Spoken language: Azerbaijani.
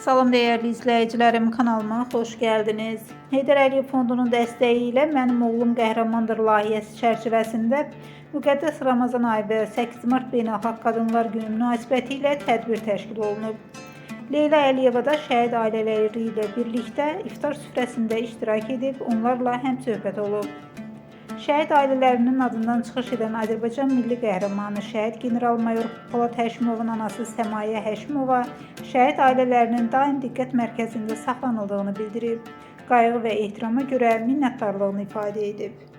Salam değerli izleyicilerim, kanalıma hoş geldiniz. Heydər Əliyev Fondunun dəstəyi ilə Mənim Oğlum Qəhrəmandır layihəsi çərçivəsində müqəddəs Ramazan ayı və 8 mart Beynəlxalq Qadınlar Günü münasibəti ilə tədbir təşkil olunub. Leyla Əliyeva da şəhid ailələri ilə birlikdə iftar süfrəsində iştirak edib, onlarla həmsöhbət olub. Şəhid ailələrinin adından çıxış edən Azərbaycan milli qəhrəmanı şəhid general-mayor Polad Həşimovun anası Səmayə Həşimova şəhid ailələrinin daim diqqət mərkəzində saxlanıldığını bildirib, qayğı və ehtirama görə minnətdarlığını ifadə edib.